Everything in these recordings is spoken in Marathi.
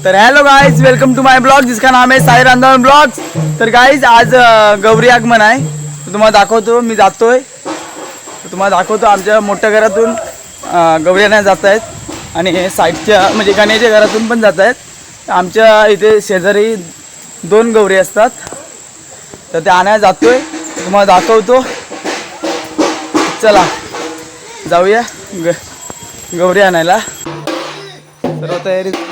तर hello guys, welcome to my blog जिसका नाम है साहिर अंदावन ब्लॉग्स। तर गाइस आज गौरी आगमन आहे, तुम्हाला दाखवतो। मी जातोय, तुम्हाला दाखवतो आमच्या मोठ्या घरातून गौरी आणायला जात आहेत आणि साईडच्या म्हणजे गाण्याच्या घरातून पण जात आहेत। आमच्या इथे शेजारी 2 गौरी असतात, तर ते आणायला जातोय, तुम्हाला दाखवतो। चला जाऊया गौरी आणायला। सर्व तयारी झाली।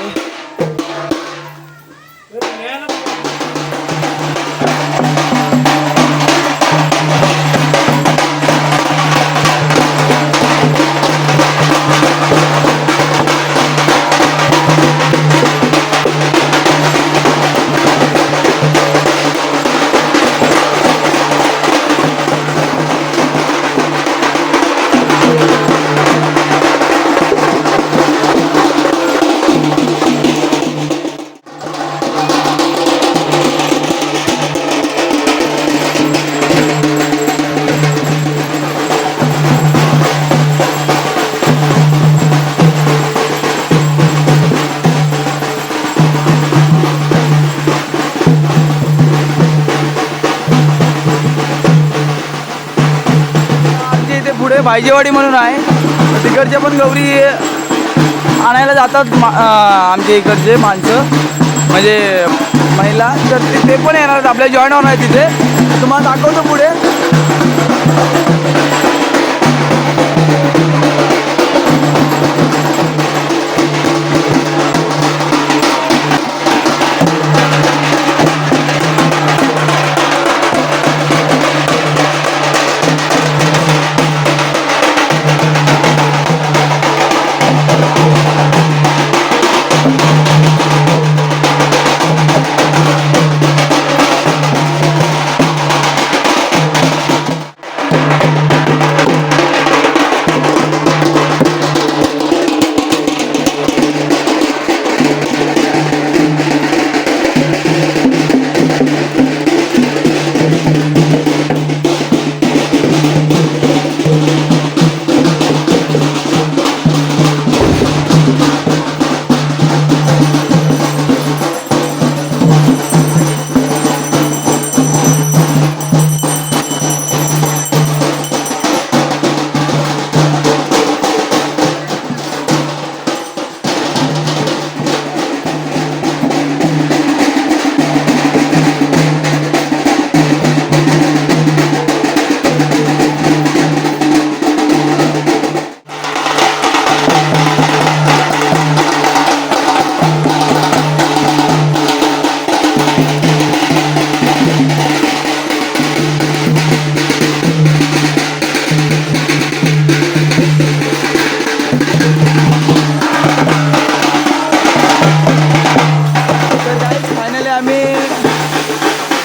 पुढे भाईजेवाडी म्हणून आहे, तिकडचे पण गौरी आणायला जातात आमच्या इकडचे माणसं म्हणजे महिला, तर ते पण येणार, आपल्या जॉईन होणार आहे तिथे। तुम्हाला दाखवतो पुढे।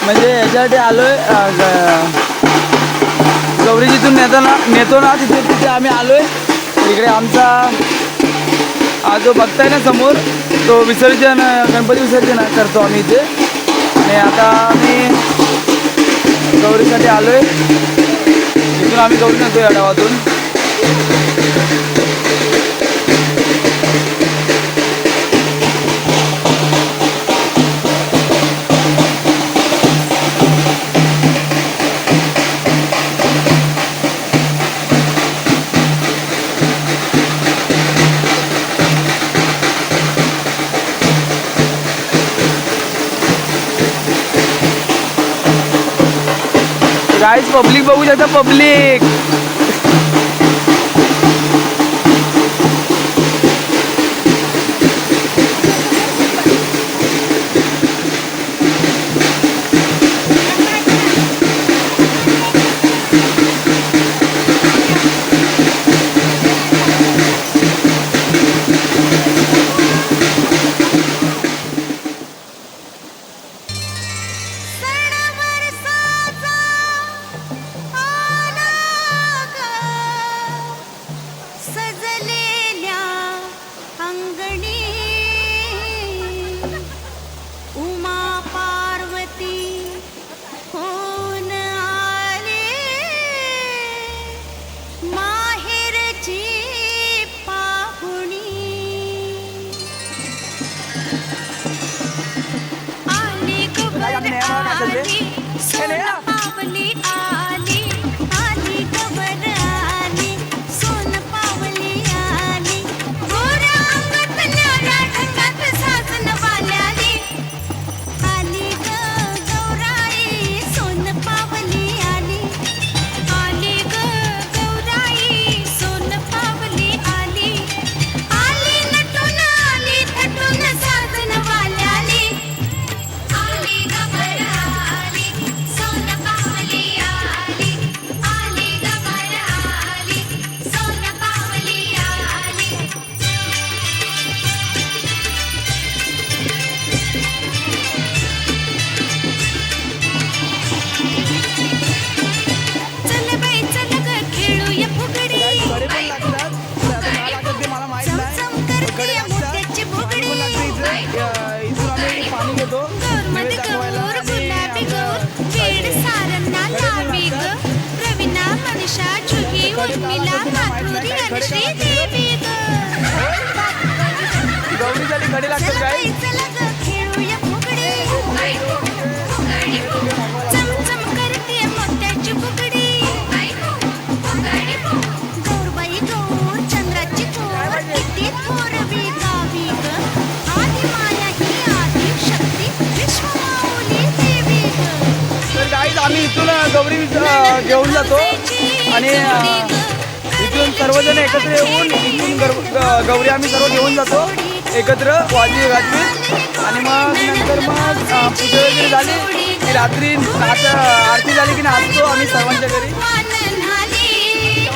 म्हणजे याच्यासाठी आलोय, गौरी जिथून नेतो ना तिथे आम्ही आलोय। इकडे आमचा जो बघताय ना समोर, तो विसर्जन, गणपती विसर्जन करतो आम्ही इथे। आणि आता आम्ही गौरीसाठी आलोय, इथून आम्ही गौरी नेतो या गावातून। गाइस पब्लिक बघू शकता, पब्लिक असेल ते सोन पावली आली आली गवर आली सोन पावली आली गोऱ्या अंगात न्याऱ्या ढंगात साजन वाल्याली आली ग गौराई सोन पावली आली आली ग गौराई सोन पावली आली आली नटून आली थटून साजन वाल्याली आली गवर आली सोन पावली आली आली गवर आली सोन पावली आली चल बाई चल ग खेळूया फुगडी कडे पण लागतात तर आता मला लागतात ते मला माहित नाही चमचम करते मोत्याची फुगडी इथून आम्ही पाणी घेतो गौरमध्ये गौर गुलाबी गौर वेड सारंना लावी ग रवीना मनीषा जुही उर्मिला माधुरी अनुश्री देवी ग गौरीसाठी कडे लागतात काय चला ग खेळूया फुगडी चमचम करते मोत्याची फुगडी गौरबाई गौर चंद्राची गौर किती थोरवी गावी ग आदी माया ही आदी शक्ती विश्वमाऊली देवी ग तर गाईज आम्ही इथून गौरी घेऊन जातो आणि इथून सर्वजण एकत्र येऊन इथून गौरी आम्ही सर्व घेऊन जातो एकत्र वाजवी गाजवीत आणि मग नंतर मग पूजा वगैरे झाली की रात्री आरती झाली की नाचतो आम्ही सर्वांच्या घरी वानन आली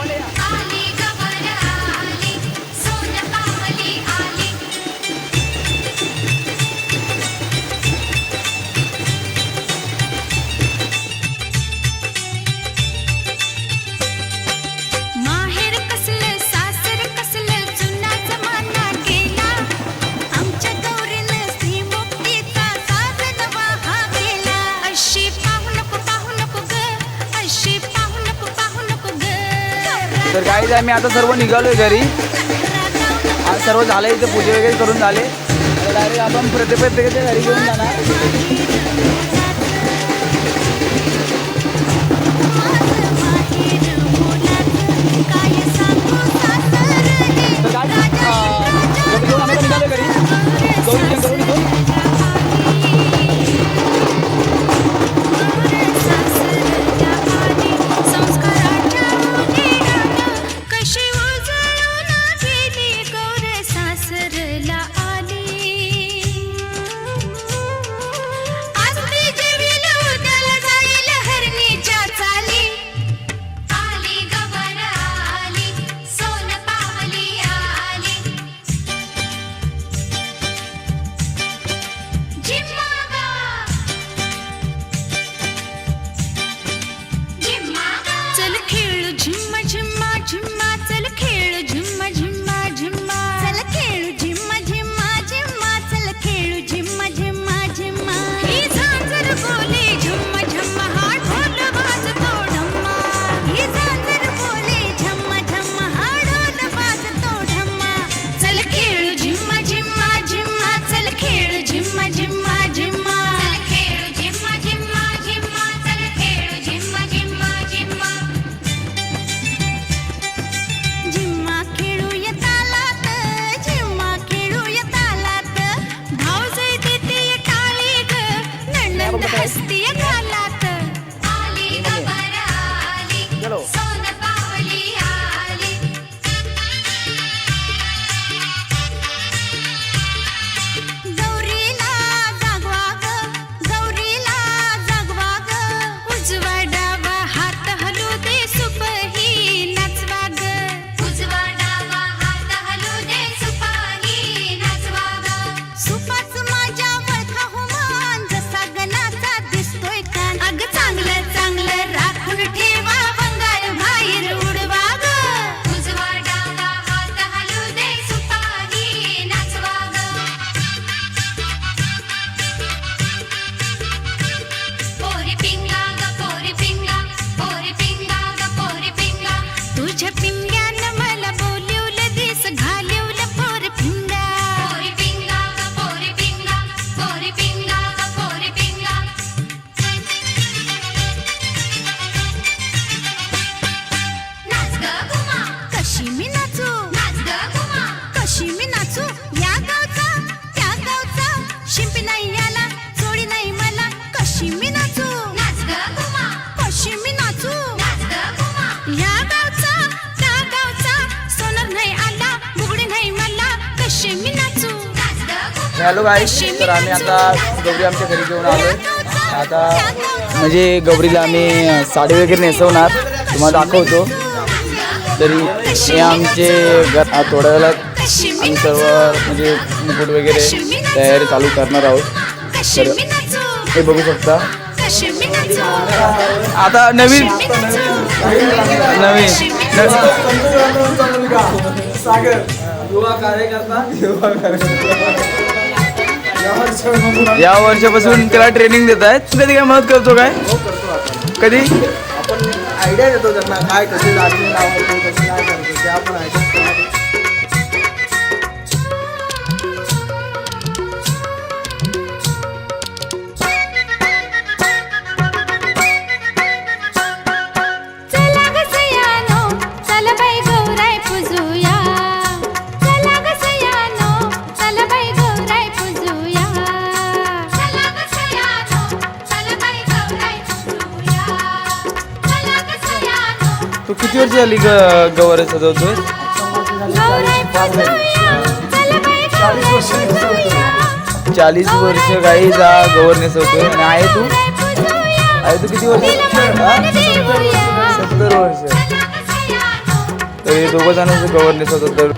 आली गवर आली सोन पावली आली माहेर कसलं सासर कसलं जुना जमाना गेला आमच्या गौरीनं श्रीमुक्तीचा साधन वाहा गेला अशी पाहू नको ग अशी पाहू नको ग तर गाईज आम्ही आता सर्व निघालोय घरी आज सर्व झालं इथे पूजा वगैरे करून झाले तर डायरेक्ट आपण प्रत्येकाच्या घरी घेऊन जाणार काय सांगू सासरली तर गाईज गौरी घेऊन आम्ही निघालो घरी गौरी घेऊन घेऊन संस्काराच्या उजेडानं कशी उजळून गेली गौर सासरला आली आज ती जेवील उद्याला जाईल हरणीच्या चाली हॅलो गाईस, तर आम्ही आता गौरी आमच्या घरी घेऊन आलोय. आता म्हणजे गौरीला आम्ही साडी वगैरे नेसवणार, तुम्हाला दाखवतो. तरी हे आमचे घर थोड्या वेळात आम्ही सर्व म्हणजे मुकुट वगैरे तयारी चालू करणार आहोत. तर हे बघू शकता. आता नवीन सागर युवा कार्यकर्ता या वर्षापासून त्याला ट्रेनिंग देत आहेत. कधी काय मदत करतो काय? कधी आपण आयडिया देतो त्यांना, काय कसे दाखले लावायचे, कसे काय करायचं ते आपण आयडिया. तू किती वर्ष झाली गौर सजवतोय? 40 वर्ष गाईज गौर नेसवतोय. आणि आहे तू किती वर्ष? 70 वर्ष. तर हे दोघं जण गौर नेसवतात. तर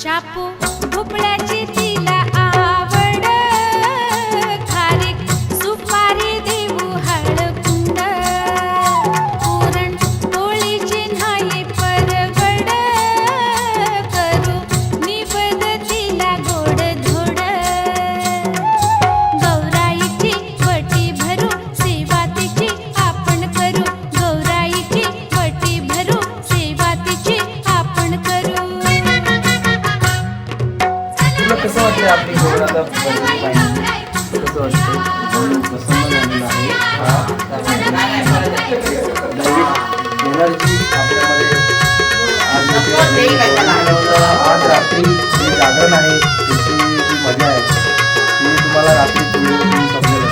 शापू भोपळ्याची तिला आवड, खारीक सुपारी देऊ हळकुंड, पुरण पोळीची नाही परवड, करू निवद तिला गोड धोड, गौराईची वटी भरू सेवा तिची आपण करू, गौराईची वटी भरू सेवा तिची आपण करू. कसं वाटतं आपली गौराला कसं वाटतं? प्रसन्न झालेला आहे. एनर्जी आपल्यामध्ये आज रात्री जे जागरण आहे त्याची जी मजा आहे ती तुम्हाला रात्री तुम्ही समजेल.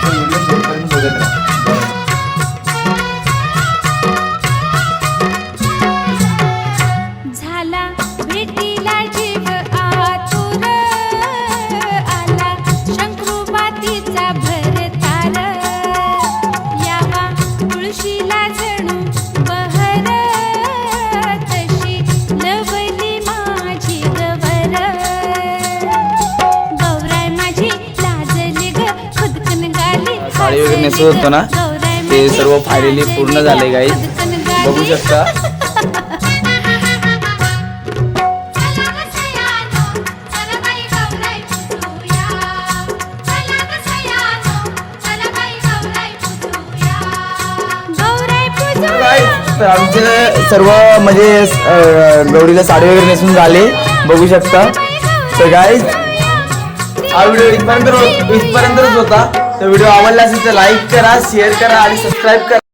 व्हिडिओ शेवटपर्यंत बघत राहा. झाला भेटीला जीव आतुर, आला शंकरुबातीचा भरतार, यावा तुळशीला जणू बहर, तशी लवली माझी गवर, गौराय माझी लाजली ग खुदकन गाली. साडी वगैरे नेसवत होतो ना, ते सर्व फायनली पूर्ण झाले गाईज, बघू शकता. तर आमचे सर्व म्हणजे गौरीला साडी वगैरे नेसून झाले, बघू शकता. तर गाईज हा व्हिडिओ इथपर्यंतच होता. तर व्हिडिओ आवडला असेल तर लाईक करा, शेअर करा आणि सबस्क्राईब करा.